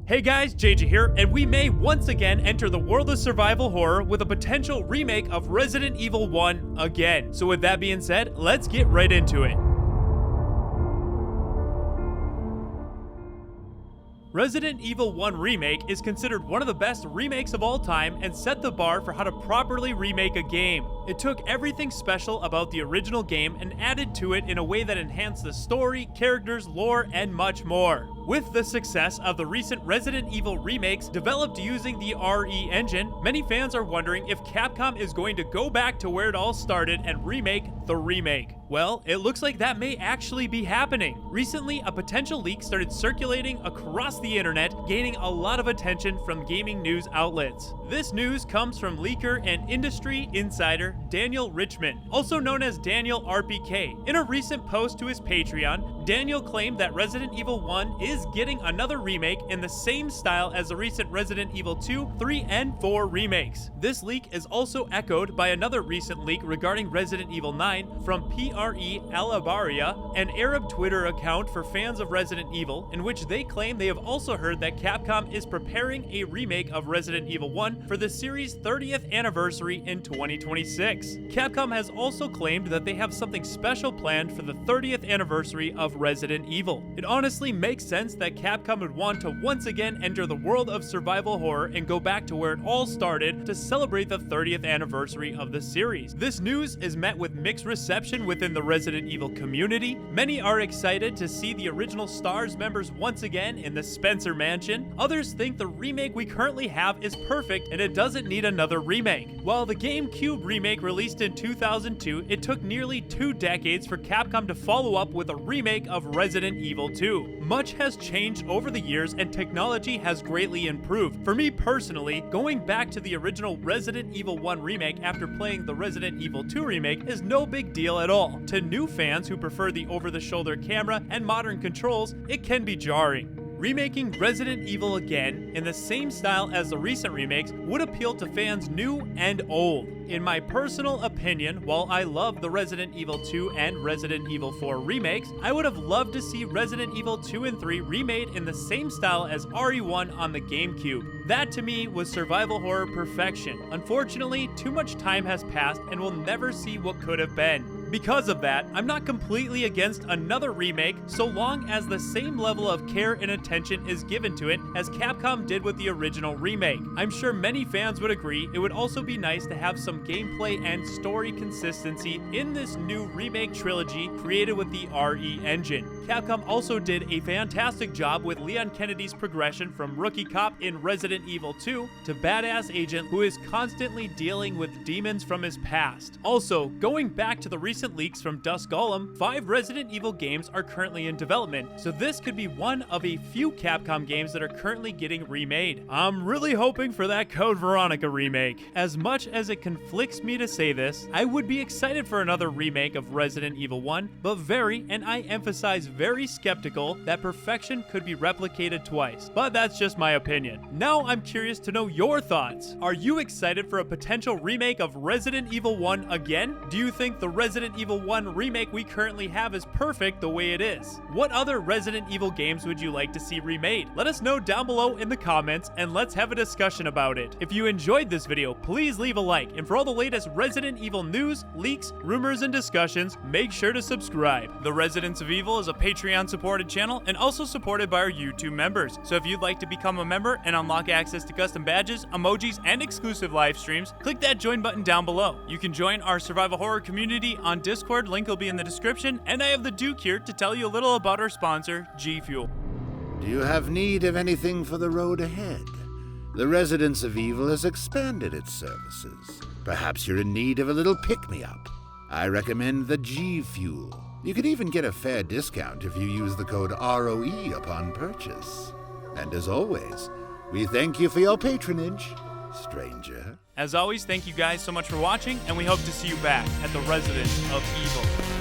Hey guys, JJ here, and we may once again enter the world of survival horror with a potential remake of Resident Evil 1 again. So with that being said, let's get right into it. Resident Evil 1 Remake is considered one of the best remakes of all time and set the bar for how to properly remake a game. It took everything special about the original game and added to it in a way that enhanced the story, characters, lore, and much more. With the success of the recent Resident Evil remakes developed using the RE engine, many fans are wondering if Capcom is going to go back to where it all started and remake the remake. Well, it looks like that may actually be happening. Recently, a potential leak started circulating across the internet, gaining a lot of attention from gaming news outlets. This news comes from leaker and industry insider Daniel Richmond, also known as Daniel RPK. In a recent post to his Patreon, Daniel claimed that Resident Evil 1 is getting another remake in the same style as the recent Resident Evil 2, 3, and 4 remakes. This leak is also echoed by another recent leak regarding Resident Evil 9 from PRE Alabaria, an Arab Twitter account for fans of Resident Evil, in which they claim they have also heard that Capcom is preparing a remake of Resident Evil 1 for the series' 30th anniversary in 2026. Capcom has also claimed that they have something special planned for the 30th anniversary of Resident Evil. It honestly makes sense that Capcom would want to once again enter the world of survival horror and go back to where it all started to celebrate the 30th anniversary of the series. This news is met with mixed reception within the Resident Evil community. Many are excited to see the original STARS members once again in the Spencer Mansion. Others think the remake we currently have is perfect and it doesn't need another remake. While the GameCube remake released in 2002, it took nearly 2 decades for Capcom to follow up with a remake of Resident Evil 2. Much has changed over the years and technology has greatly improved. For me personally, going back to the original Resident Evil 1 remake after playing the Resident Evil 2 remake is no big deal at all. To new fans who prefer the over-the-shoulder camera and modern controls, it can be jarring. Remaking Resident Evil again in the same style as the recent remakes would appeal to fans new and old. In my personal opinion, while I love the Resident Evil 2 and Resident Evil 4 remakes, I would have loved to see Resident Evil 2 and 3 remade in the same style as RE1 on the GameCube. That to me was survival horror perfection. Unfortunately, too much time has passed and we'll never see what could have been. Because of that, I'm not completely against another remake so long as the same level of care and attention is given to it as Capcom did with the original remake. I'm sure many fans would agree it would also be nice to have some gameplay and story consistency in this new remake trilogy created with the RE engine. Capcom also did a fantastic job with Leon Kennedy's progression from rookie cop in Resident Evil 2 to badass agent who is constantly dealing with demons from his past. Also, going back to the recent leaks from Dusk Golem, 5 Resident Evil games are currently in development, so this could be one of a few Capcom games that are currently getting remade. I'm really hoping for that Code Veronica remake. As much as it conflicts me to say this, I would be excited for another remake of Resident Evil 1, but very, and I emphasize very skeptical that perfection could be replicated twice. But that's just my opinion. Now I'm curious to know your thoughts. Are you excited for a potential remake of Resident Evil 1 again? Do you think the Resident Evil 1 remake we currently have is perfect the way it is? What other Resident Evil games would you like to see remade? Let us know down below in the comments and let's have a discussion about it. If you enjoyed this video, please leave a like, and for all the latest Resident Evil news, leaks, rumors, and discussions, make sure to subscribe. The Residents of Evil is a Patreon supported channel and also supported by our YouTube members. So if you'd like to become a member and unlock access to custom badges, emojis, and exclusive live streams, click that join button down below. You can join our survival horror community on Discord, link will be in the description, and I have the Duke here to tell you a little about our sponsor, G Fuel. Do you have need of anything for the road ahead? The Residents of Evil has expanded its services. Perhaps you're in need of a little pick-me-up. I recommend the G Fuel. You can even get a fair discount if you use the code ROE upon purchase. And as always, we thank you for your patronage, stranger. As always, thank you guys so much for watching, and we hope to see you back at the Residents of Evil.